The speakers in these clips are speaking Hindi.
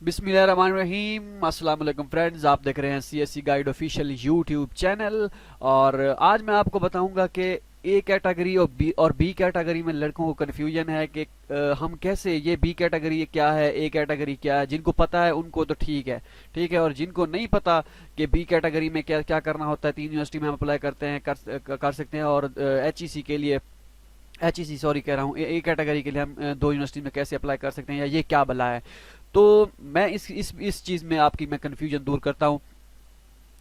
बिस्मिल्लाहिर्रहमानिर्रहीम। अस्सलाम वालेकुम फ्रेंड्स, आप देख रहे हैं CSC guide official YouTube channel. और आज मैं आपको बताऊंगा कि ए कैटेगरी और बी कैटेगरी में लड़कों को कन्फ्यूजन है कि हम कैसे, ये बी कैटेगरी क्या है, ए कैटेगरी क्या है। जिनको पता है उनको तो ठीक है, ठीक है, और जिनको नहीं पता कि बी कैटेगरी में क्या क्या करना होता है, 3 यूनिवर्सिटी में हम अप्लाई करते हैं, कर सकते हैं। और एचईसी के लिए, एचईसी सॉरी कह रहा हूँ, ए कैटेगरी के लिए हम 2 यूनिवर्सिटी में कैसे अप्लाई कर सकते हैं, या ये क्या भला है। तो मैं इस चीज़ में आपकी मैं कन्फ्यूजन दूर करता हूँ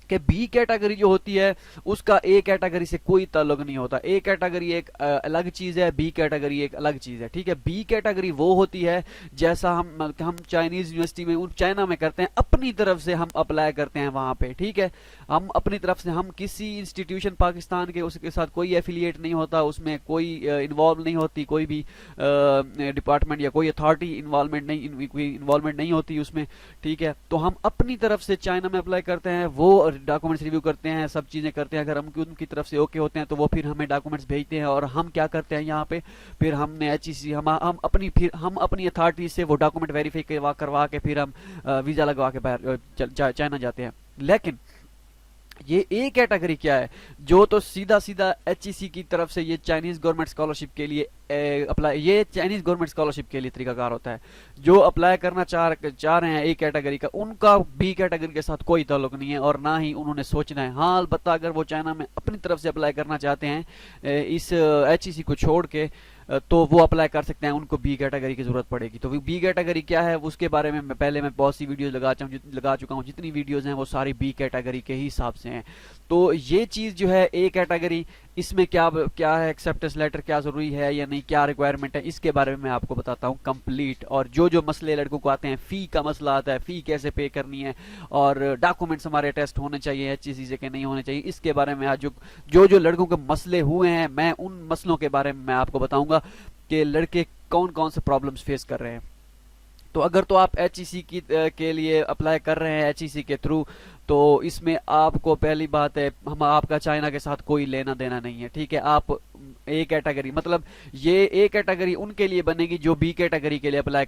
कि बी कैटेगरी जो होती है उसका ए कैटेगरी से कोई ताल्लुक नहीं होता। ए कैटेगरी एक अलग चीज़ है, बी कैटेगरी एक अलग चीज़ है, ठीक है। बी कैटेगरी वो होती है जैसा हम चाइनीज़ यूनिवर्सिटी में, चाइना में करते हैं, अपनी तरफ से हम अप्लाई करते हैं वहाँ पे, ठीक है। हम अपनी तरफ से, हम किसी इंस्टीट्यूशन पाकिस्तान के उसके साथ कोई एफिलिएट नहीं होता, उसमें कोई इन्वॉल्व नहीं होती, कोई भी डिपार्टमेंट या कोई अथॉरिटी इन्वॉल्वमेंट नहीं होती उसमें, ठीक है। तो हम अपनी तरफ से चाइना में अप्लाई करते हैं, वो डॉक्यूमेंट्स रिव्यू करते हैं, सब चीज़ें करते हैं। अगर हम उनकी तरफ से ओके होते हैं तो वो फिर हमें डॉक्यूमेंट्स भेजते हैं, और हम क्या करते हैं यहाँ पे, फिर हमने एचईसी हम अपनी अथॉरिटी से वो डॉक्यूमेंट वेरीफाई करवा के फिर हम वीज़ा लगवा के बाहर चाइना जाते हैं। लेकिन ये ए कैटेगरी क्या है, जो तो सीधा सीधा एचईसी की तरफ से ये चाइनीज गवर्नमेंट स्कॉलरशिप के लिए अप्लाई, ये चाइनीज गवर्नमेंट स्कॉलरशिप के लिए तरीकाकार होता है। जो अप्लाई करना चाह रहे हैं ए कैटेगरी का, उनका बी कैटेगरी के साथ कोई ताल्लुक नहीं है, और ना ही उन्होंने सोचना है। हाँ, अलबत्ता अगर वो चाइना में अपनी तरफ से अप्लाई करना चाहते हैं इस एचईसी को छोड़ के, तो वो अप्लाई कर सकते हैं, उनको बी कैटेगरी की जरूरत पड़ेगी। तो बी कैटेगरी क्या है उसके बारे में मैं बहुत सी वीडियोस लगा चुका हूँ। जितनी वीडियोस हैं वो सारी बी कैटेगरी के ही हिसाब से हैं। तो ये चीज़ जो है ए कैटेगरी, इसमें क्या क्या है, एक्सेप्टेंस लेटर क्या ज़रूरी है या नहीं, क्या रिक्वायरमेंट है, इसके बारे में मैं आपको बताता हूँ कंप्लीट। और जो जो मसले लड़कों को आते हैं, फ़ी का मसला आता है, फ़ी कैसे पे करनी है, और डॉक्यूमेंट्स हमारे टेस्ट होने चाहिए एचईसी से कि नहीं होने चाहिए, इसके बारे में आज जो जो लड़कों के मसले हुए हैं, मैं उन मसलों के बारे में मैं आपको बताऊँगा कि लड़के कौन कौन से प्रॉब्लम्स फेस कर रहे हैं। तो अगर तो आप एचईसी के लिए अप्लाई कर रहे हैं एचईसी के थ्रू, तो इसमें आपको पहली बात है, हम आपका चाइना के साथ कोई लेना देना नहीं है, ठीक है। आप ए कैटेगरी, मतलब ये ए कैटेगरी उनके लिए बनेगी जो बी कैटेगरी के लिए अप्लाई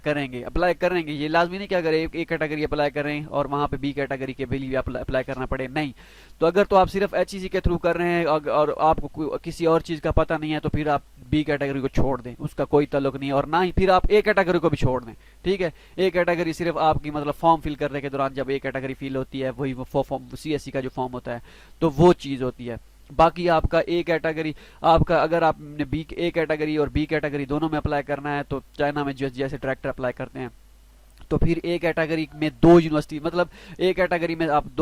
करेंगे। ये लाजमी नहीं कि अगर ए कैटेगरी अप्लाई करें और वहाँ पे बी कैटेगरी के लिए अप्लाई करना पड़े, नहीं। तो अगर तो आप सिर्फ एचईसी के थ्रू कर रहे हैं और आपको किसी और चीज़ का पता नहीं है, तो फिर आप बी कैटेगरी को छोड़ दें, उसका कोई ताल्लुक नहीं है। और ना ही फिर आप ए कैटेगरी को भी छोड़ दें, ठीक है। ए कैटेगरी सिर्फ आपकी, मतलब फॉर्म फिल करने के दौरान जब ए कैटेगरी फिल होती है, वही फॉर्म सीएससी का जो फॉर्म होता है, तो वो चीज़ होती है। बाकी आपका ए कैटेगरी, आपका अगर आपने ए कैटेगरी और बी कैटेगरी दोनों में अप्लाई करना है, तो चाइना में जैसे डायरेक्टर अप्लाई करते हैं, तो फिर ए कैटेगरी में 2 यूनिवर्सिटी, मतलब ए कैटेगरी में आप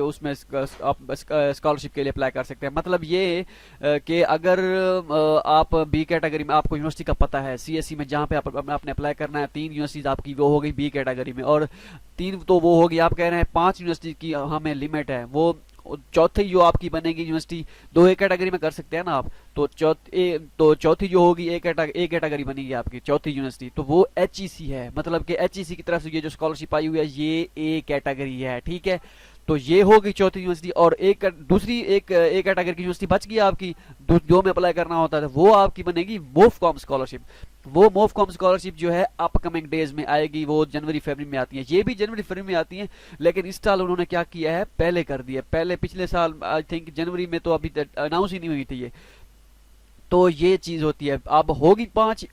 उसमें आप स्कॉलरशिप के लिए अप्लाई कर सकते हैं। मतलब ये कि अगर आप बी कैटेगरी में, आपको यूनिवर्सिटी का पता है सीएससी में जहाँ पे आपने अप्लाई करना है, 3 यूनिवर्सिटीज आपकी वो हो गई बी कैटेगरी में, और 3 तो वो होगी, आप कह रहे हैं 5 यूनिवर्सिटी की हमें लिमिट है, वो चौथी जो आपकी बनेगी यूनिवर्सिटी, 2 ए कैटेगरी में कर सकते हैं ना आप, तो चौथी जो होगी ए कैटेगरी बनेगी आपकी चौथी यूनिवर्सिटी, तो वो एचईसी है। मतलब कि एचईसी की तरफ से ये जो स्कॉलरशिप आई हुई है, ये ए कैटेगरी है, ठीक है। तो ये होगी चौथी यूनिवर्सिटी, और दूसरी एक ए कैटेगरी की यूनिवर्सिटी बच गई आपकी, जो में अप्लाई करना होता है, वो आपकी बनेगी मोफकॉम स्कॉलरशिप। वो मोफकॉम स्कॉलरशिप जो है अपकमिंग डेज में आएगी, वो जनवरी फरवरी में आती है, ये भी जनवरी फरवरी में आती है। लेकिन इस साल उन्होंने क्या किया है, पहले कर दिया, पहले पिछले साल आई थिंक जनवरी में, तो अभी अनाउंस ही नहीं हुई थी ये। तो ये चीज़ होती है, अब होगी 5,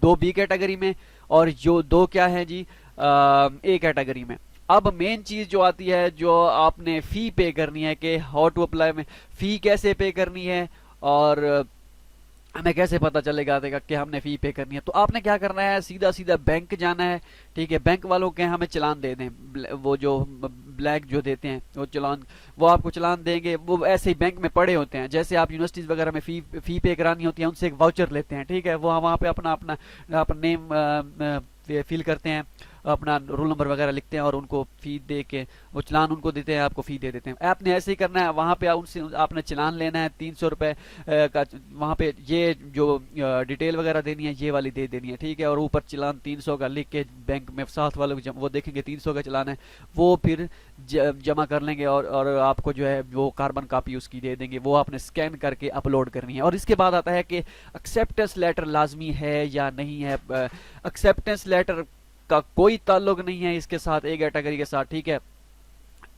2 बी कैटेगरी में, और जो 2 क्या है जी, ए कैटेगरी में। अब मेन चीज़ जो आती है, जो आपने फ़ी पे करनी है, कि हाउ टू अप्लाई में फ़ी कैसे पे करनी है, और हमें कैसे पता चलेगा देगा कि हमने फ़ी पे करनी है। तो आपने क्या करना है, सीधा सीधा बैंक जाना है, ठीक है। बैंक वालों के हमें चलान दे दें, वो जो ब्लैक जो देते हैं वो चलान, वो आपको चलान देंगे, वो ऐसे ही बैंक में पड़े होते हैं। जैसे आप यूनिवर्सिटीज़ वगैरह में फ़ी पे करानी होती है, उनसे एक वाउचर लेते हैं, ठीक है। वो वहाँ पे अपना नेम फिल करते हैं, अपना रोल नंबर वगैरह लिखते हैं, और उनको फ़ी दे के वो चलान उनको देते हैं, आपको फ़ी दे देते हैं। आपने ऐसे ही करना है, वहाँ पे उनसे आपने चलान लेना है 300 रुपये का, वहाँ पे ये जो डिटेल वगैरह देनी है, ये वाली दे देनी है, ठीक है। और ऊपर चलान 300 का लिख के बैंक में साथ वालों वो देखेंगे 300 का चलान है, वो फिर जमा कर लेंगे, और आपको जो है वो कार्बन कापी उसकी दे देंगे, वो आपने स्कैन करके अपलोड करनी है। और इसके बाद आता है कि एक्सेप्टेंस लेटर लाजमी है या नहीं है। एक्सेप्टेंस लेटर का कोई ताल्लुक नहीं है इसके साथ, ए कैटेगरी के साथ, ठीक है।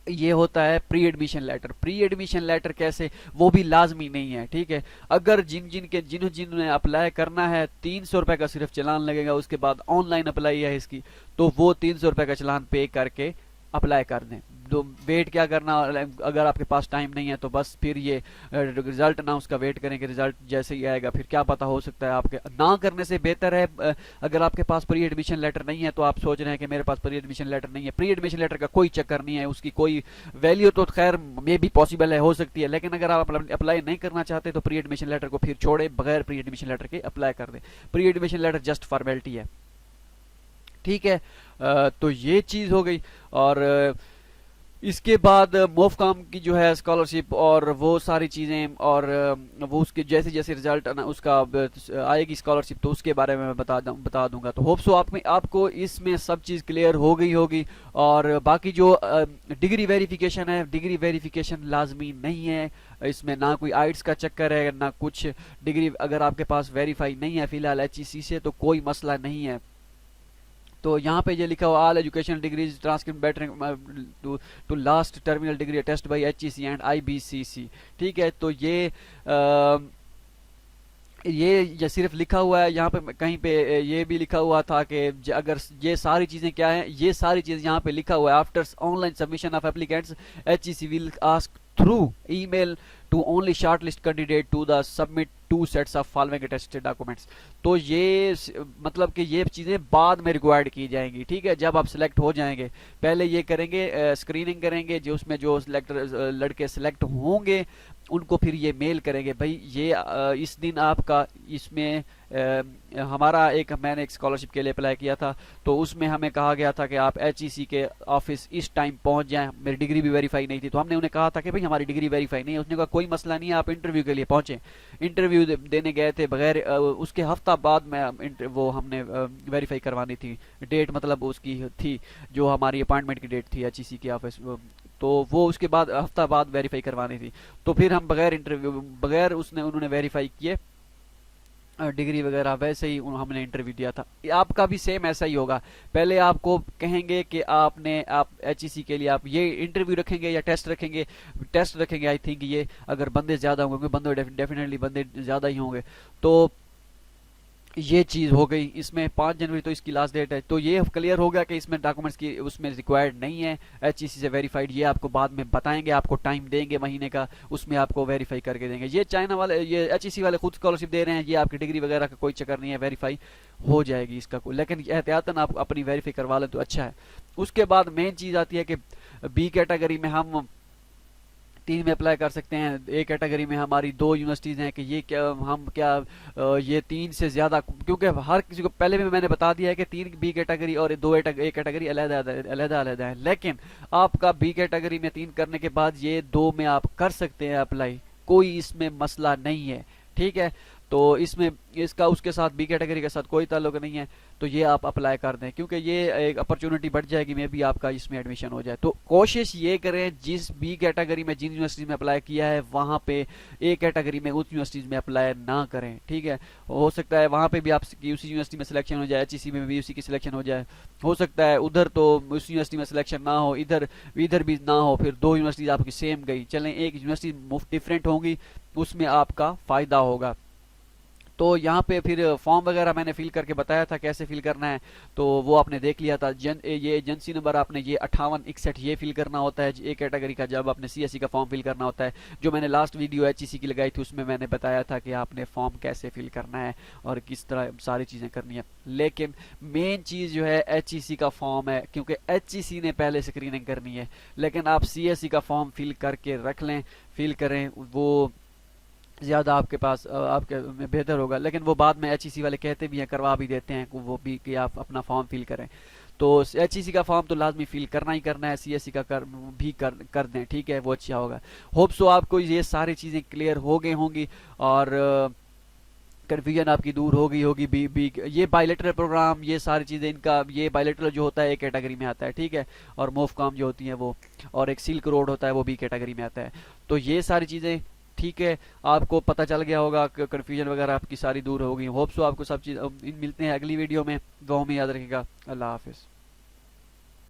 ये होता है pre admission letter. Pre admission letter कैसे, वो भी लाजमी नहीं है, ठीक है। अगर जिन्होंने अप्लाई करना है, 300 रुपए का सिर्फ चालान लगेगा, उसके बाद ऑनलाइन अप्लाई है इसकी, तो वो 300 रुपए का चालान पे करके अप्लाई कर दें। तो वेट क्या करना, अगर आपके पास टाइम नहीं है तो बस फिर ये रिजल्ट ना उसका वेट करें कि रिजल्ट जैसे ही आएगा, फिर क्या पता हो सकता है आपके ना करने से बेहतर है। अगर आपके पास प्री एडमिशन लेटर नहीं है तो आप सोच रहे हैं कि मेरे पास प्री एडमिशन लेटर नहीं है, प्री एडमिशन लेटर का कोई चक्कर नहीं है, उसकी कोई वैल्यू तो खैर मे भी पॉसिबल है, हो सकती है, लेकिन अगर आप अप्लाई नहीं करना चाहते तो प्री एडमिशन लेटर को फिर छोड़े, बगैर प्री एडमिशन लेटर के अप्लाई कर दें। Pre admission letter just formality है, ठीक है। तो ये चीज़ हो गई। और इसके बाद मोफकाम की जो है स्कॉलरशिप और वो सारी चीज़ें, और वो उसके जैसे जैसे रिजल्ट उसका आएगी स्कॉलरशिप, तो उसके बारे में मैं बता दूंगा। तो होप सो आपको इसमें सब चीज़ क्लियर हो गई होगी। और बाकी जो डिग्री वेरिफिकेशन है, डिग्री वेरिफिकेशन लाजमी नहीं है, इसमें ना कोई आइट्स का चक्कर है ना कुछ। डिग्री अगर आपके पास वेरीफाई नहीं है फिलहाल HEC से, तो कोई मसला नहीं है। तो यहाँ पे ये लिखा हुआ all education degrees transcript better to last terminal degree test by HEC and IBCC, ठीक है। तो ये सिर्फ लिखा हुआ है यहाँ पे, कहीं पे ये भी लिखा हुआ था कि अगर ये सारी चीज़ें क्या हैं, ये सारी चीज़ यहाँ पे लिखा हुआ है। After online submission of applicants HEC will ask through email to only shortlist candidate to the submit 2 sets of following attested documents. तो ये मतलब कि ये चीज़ें बाद में रिक्वायर्ड की जाएंगी, ठीक है। जब आप सिलेक्ट हो जाएंगे, पहले ये करेंगे, स्क्रीनिंग करेंगे, जो उसमें जो लड़के सिलेक्ट होंगे उनको फिर ये मेल करेंगे, भाई ये इस दिन आपका इसमें मैंने एक स्कॉलरशिप के लिए अप्लाई किया था, तो उसमें हमें कहा गया था कि आप HEC के ऑफिस इस टाइम पहुंच जाएं। मेरी डिग्री भी वेरीफाई नहीं थी, तो हमने उन्हें कहा था कि भाई हमारी डिग्री वेरीफाई नहीं है। उसने कहा कोई मसला नहीं है, आप इंटरव्यू के लिए पहुंचे। इंटरव्यू देने गए थे, बगैर उसके हफ्ता बाद में वो हमने वेरीफाई करवानी थी डेट, मतलब उसकी थी जो हमारी अपॉइंटमेंट की डेट थी HEC के ऑफिस, तो वो उसके बाद हफ्ता बाद वेरीफाई करवानी थी। तो फिर हम बगैर उन्होंने वेरीफाई किए डिग्री वगैरह, वैसे ही हमने इंटरव्यू दिया था। आपका भी सेम ऐसा ही होगा। पहले आपको कहेंगे कि आप HEC के लिए आप ये इंटरव्यू रखेंगे या टेस्ट रखेंगे। आई थिंक ये अगर बंदे ज़्यादा होंगे, डेफिनेटली बंदे ज़्यादा ही होंगे। तो ये चीज़ हो गई। इसमें 5 जनवरी तो इसकी लास्ट डेट है। तो ये क्लियर हो गया कि इसमें डॉक्यूमेंट्स की उसमें रिक्वायर्ड नहीं है HEC से वेरीफाइड। ये आपको बाद में बताएंगे, आपको टाइम देंगे महीने का, उसमें आपको वेरीफाई करके देंगे। ये चाइना वाले, ये HEC वाले खुद स्कॉलरशिप दे रहे हैं, ये आपकी डिग्री वगैरह का कोई चक्कर नहीं है, वेरीफाई हो जाएगी इसका लेकिन एहतियातन आप अपनी वेरीफाई करवा लें तो अच्छा है। उसके बाद मेन चीज़ आती है कि B कैटेगरी में हम 3 में अप्लाई कर सकते हैं। A कैटेगरी में हमारी 2 यूनिवर्सिटीज़ हैं कि ये ये 3 से ज़्यादा, क्योंकि हर किसी को पहले भी मैंने बता दिया है कि 3 B कैटेगरी और 2 A कैटेगरी अलग है। लेकिन आपका B कैटेगरी में 3 करने के बाद ये 2 में आप कर सकते हैं अप्लाई, कोई इसमें मसला नहीं है, ठीक है। तो इसमें इसका उसके साथ B कैटेगरी के साथ कोई ताल्लुक नहीं है, तो ये आप अप्लाई कर दें, क्योंकि ये एक अपॉर्चुनिटी बढ़ जाएगी मे भी आपका इसमें एडमिशन हो जाए। तो कोशिश ये करें जिस B कैटेगरी में जिन यूनिवर्सिटी में अप्लाई किया है वहाँ पे A कैटेगरी में उस यूनिवर्सिटीज़ में अप्लाई ना करें, ठीक है। हो सकता है वहाँ पे भी आपकी उसी यूनिवर्सिटी में सिलेक्शन हो जाए, HEC में भी उसी की सिलेक्शन हो जाए, हो सकता है उधर तो उस यूनिवर्सिटी में सिलेक्शन ना हो, इधर भी ना हो, फिर 2 यूनिवर्सिटीज़ आपकी सेम गई, चलें एक यूनिवर्सिटी मुफ्त डिफरेंट होंगी, उसमें आपका फ़ायदा होगा। तो यहाँ पे फिर फॉर्म वगैरह मैंने फिल करके बताया था कैसे फिल करना है, तो वो आपने देख लिया था। ये एजेंसी नंबर आपने ये 5861 ये फिल करना होता है A कैटेगरी का, जब आपने CSE का फॉर्म फिल करना होता है। जो मैंने लास्ट वीडियो HEC की लगाई थी उसमें मैंने बताया था कि आपने फॉर्म कैसे फिल करना है और किस तरह सारी चीज़ें करनी है। लेकिन मेन चीज़ जो है HEC का फॉर्म है, क्योंकि HEC ने पहले स्क्रीनिंग करनी है, लेकिन आप CSE का फॉर्म फिल करके रख लें, फिल करें, वो ज़्यादा आपके पास आपके में बेहतर होगा। लेकिन वो बाद में HEC वाले कहते भी हैं, करवा भी देते हैं वो भी कि आप अपना फॉर्म फिल करें। तो HEC का फॉर्म तो लाजमी फिल करना ही करना है, CSE का कर दें, ठीक है, वो अच्छा होगा। होप सो आपको ये सारी चीज़ें क्लियर हो गई होंगी और कन्फ्यूजन आपकी दूर हो गई होगी। ये बायलेटरल प्रोग्राम, ये सारी चीज़ें, इनका ये बायलेटरल जो होता है A कैटेगरी में आता है, ठीक है, और मोफकाम जो होती हैं वो, और एक सिल्क रोड होता है वो B कैटेगरी में आता है। तो ये सारी चीज़ें ठीक है, आपको पता चल गया होगा, कन्फ्यूजन वगैरह आपकी सारी दूर हो गई। होप सो आपको सब चीज़ मिलते हैं अगली वीडियो में, दुआ में याद रखिएगा। अल्लाह हाफिज़।